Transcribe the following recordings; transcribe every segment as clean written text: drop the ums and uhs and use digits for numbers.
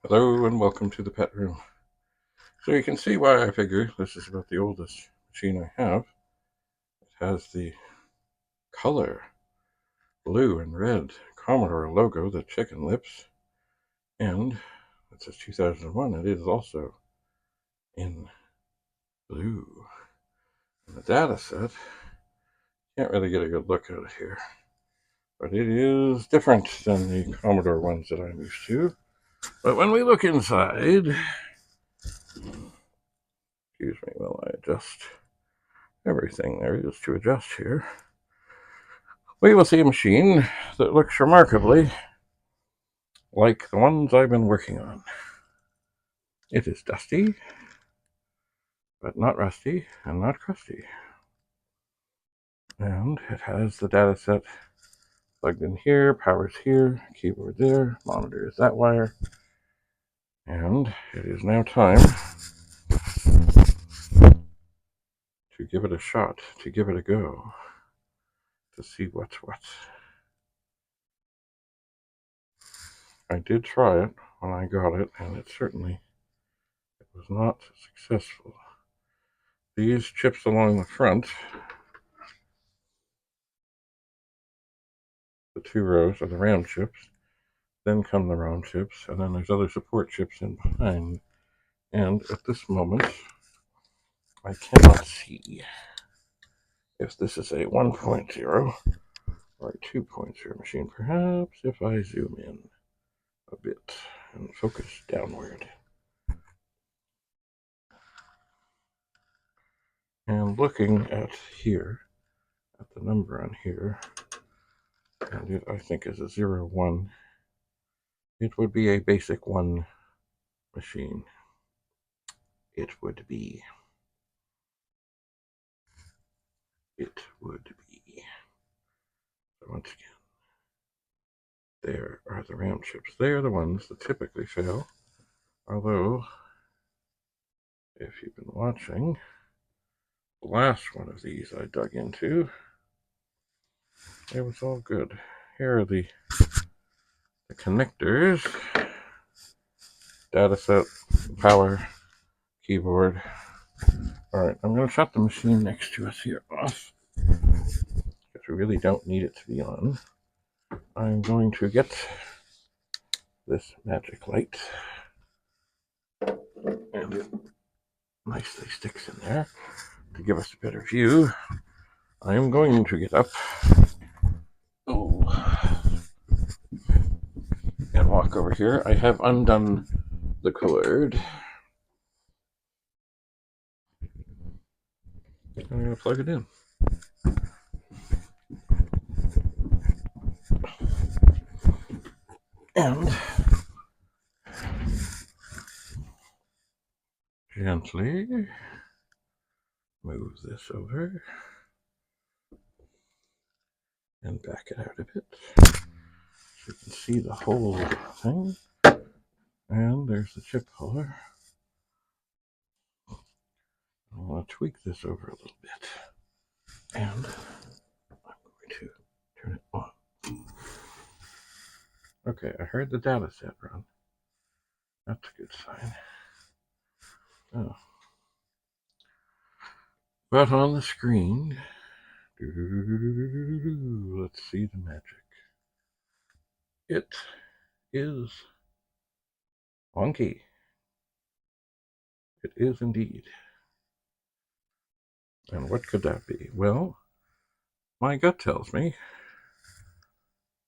Hello and welcome to the pet room. So you can see why I figure this is about the oldest machine I have. It has the color blue and red Commodore logo, the chicken lips, and it says 2001. It is also in blue. And the data set, can't really get a good look at it here, but it is different than the Commodore ones that I'm used to. But when we look inside, excuse me while I adjust everything there is to adjust here, we will see a machine that looks remarkably like the ones I've been working on. It is dusty, but not rusty and not crusty. And it has the data set plugged in here, power's here, keyboard there, monitor is that wire. And it is now time to give it a shot, to give it a go, to see what's what. I did try it when I got it, and it was not successful. These chips along the front, the two rows are the RAM chips, then come the ROM chips, and then there's other support chips in behind. And at this moment, I cannot see if this is a 1.0 or a 2.0 machine. Perhaps if I zoom in a bit and focus downward. And looking at here, at the number on here, and it I think is a 01, it would be a basic 1 machine. It would be. So once again, there are the RAM chips. They are the ones that typically fail. Although, if you've been watching, the last one of these I dug into, it was all good. Here are the connectors, data set, power, keyboard. Alright, I'm going to shut the machine next to us here off, because we really don't need it to be on. I'm going to get this magic light, and it nicely sticks in there to give us a better view. I am going to get up and walk over here. I have undone the cord. I'm going to plug it in. And gently move this over and back it out a bit so you can see the whole thing. And there's the chip holder. I want to tweak this over a little bit, and I'm going to turn it on. Okay, I heard the data set run. That's a good sign. Oh. But on the screen, let's see the magic. It is wonky. It is indeed. And what could that be? Well, my gut tells me,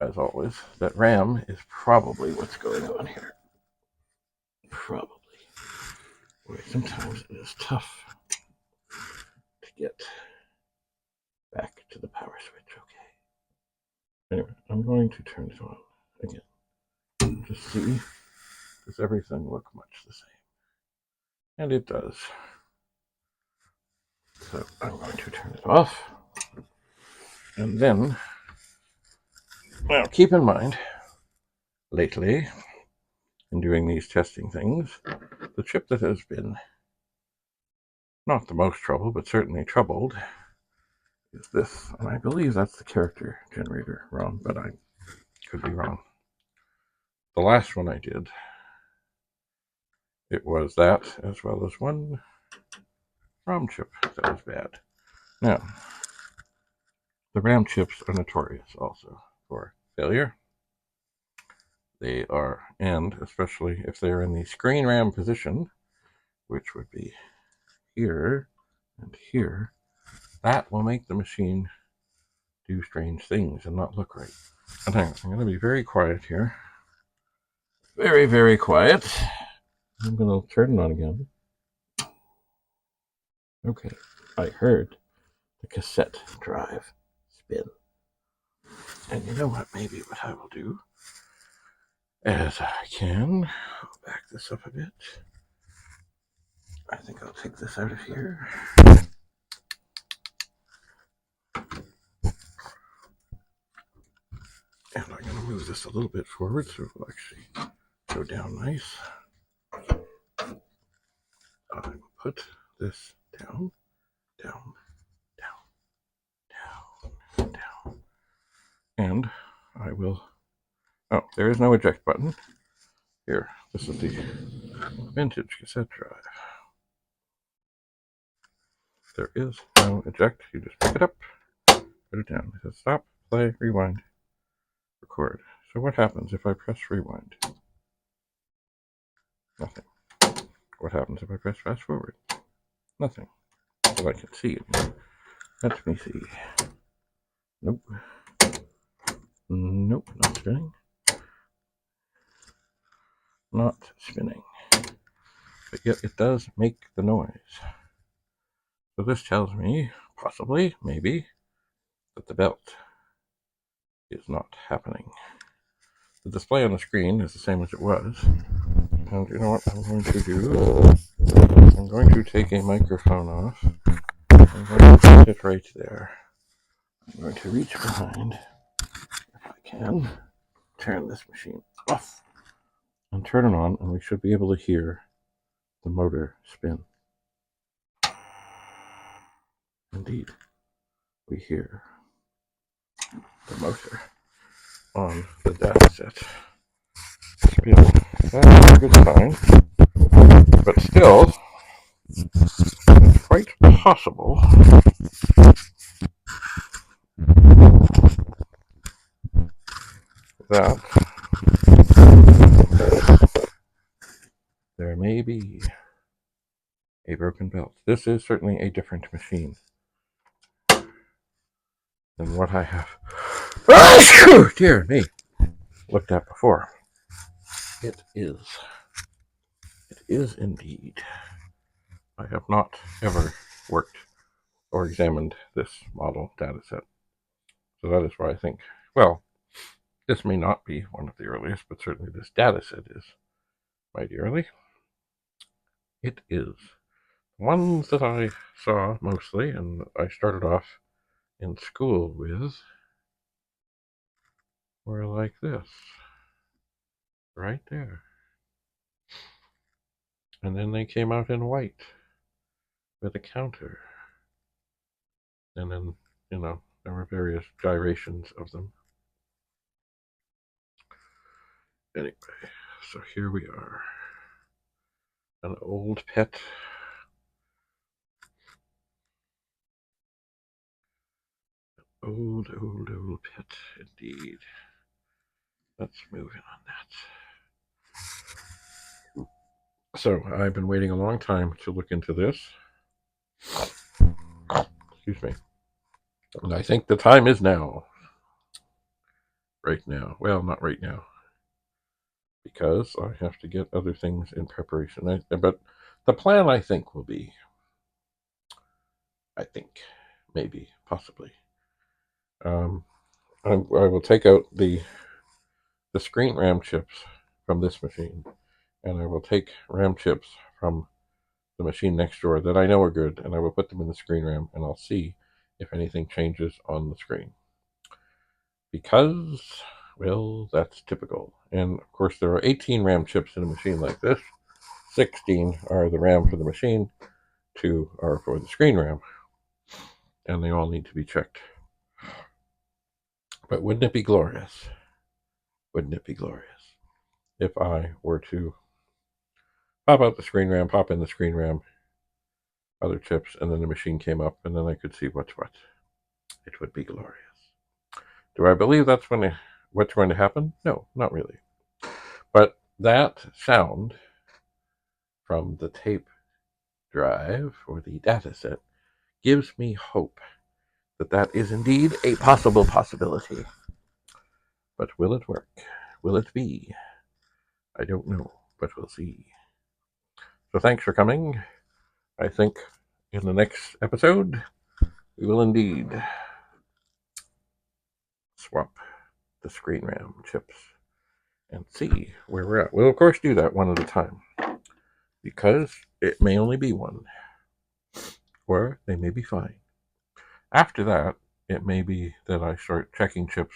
as always, that RAM is probably what's going on here. Probably. Boy, sometimes it is tough to get back to the power switch. Okay. Anyway, I'm going to turn it on again to see, does everything look much the same? And it does. So I'm going to turn it off. And then, now keep in mind, lately, in doing these testing things, the chip that has been not the most trouble, but certainly troubled, is this. And I believe that's the character generator ROM, but I could be wrong. The last one I did it was that, as well as one ROM chip that was bad. Now, the RAM chips are notorious also for failure. They are, and especially if they're in the screen RAM position, which would be here and here, that will make the machine do strange things and not look right. And I'm going to be very quiet here. Very, very quiet. I'm going to turn it on again. Okay, I heard the cassette drive spin. And you know what? Maybe what I will do, as I can, I'll back this up a bit. I think I'll take this out of here. And I'm going to move this a little bit forward so it will actually go down nice. I will put this down, down, down, down, down. And I will, oh, there is no eject button. Here, this is the vintage cassette drive. There is no eject. You just pick it up, put it down. It says stop, play, rewind, record. So what happens if I press rewind? Nothing. What happens if I press fast forward? Nothing. So I can see it. Let me see. Nope. Nope, not spinning. Not spinning. But yet it does make the noise. So this tells me, possibly, maybe, that the belt is not happening. The display on the screen is the same as it was. And you know what I'm going to do? I'm going to take a microphone off. I'm going to put it right there. I'm going to reach behind, if I can, turn this machine off, and turn it on, and we should be able to hear the motor spin. Indeed, we hear the motor on the dataset spin. That's a good sign, but still, it's quite possible that there may be a broken belt. This is certainly a different machine than what I have, dear me, looked at before. It is indeed. I have not ever worked or examined this model dataset. So that is why I think, well, this may not be one of the earliest, but certainly this dataset is mighty early. It is. Ones that I saw mostly, and I started off in school with, were like this. Right there. And then they came out in white with a counter. And then, you know, there were various gyrations of them. Anyway, so here we are. An old pet. Old pet, indeed. Let's move in on that. So, I've been waiting a long time to look into this. Excuse me. And I think the time is now. Right now. Well, not right now. Because I have to get other things in preparation. But the plan, I think, will be, maybe, possibly. I will take out the screen RAM chips from this machine, and I will take RAM chips from the machine next door that I know are good, and I will put them in the screen RAM, and I'll see if anything changes on the screen. Because, well, that's typical. And of course, there are 18 RAM chips in a machine like this. 16 are the RAM for the machine, 2 are for the screen RAM, and they all need to be checked. But wouldn't it be glorious? Wouldn't it be glorious if I were to pop out the screen RAM, pop in the screen RAM, other chips, and then the machine came up, and then I could see what's what. It would be glorious. Do I believe that's what's going to happen? No, not really. But that sound from the tape drive or the data set gives me hope that that is indeed a possible possibility. But will it work? Will it be? I don't know, but we'll see. So thanks for coming. I think in the next episode, we will indeed swap the screen RAM chips and see where we're at. We'll, of course, do that one at a time because it may only be one, or they may be fine. After that, it may be that I start checking chips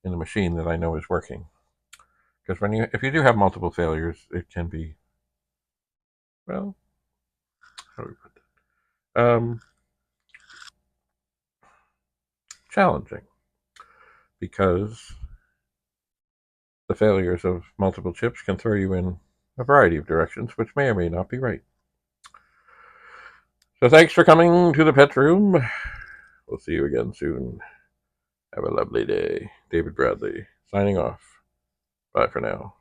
in the machine that I know is working. Because if you do have multiple failures, it can be, well, how do we put that? Challenging, because the failures of multiple chips can throw you in a variety of directions, which may or may not be right. So thanks for coming to the pet room. We'll see you again soon. Have a lovely day. David Bradley, signing off. Bye for now.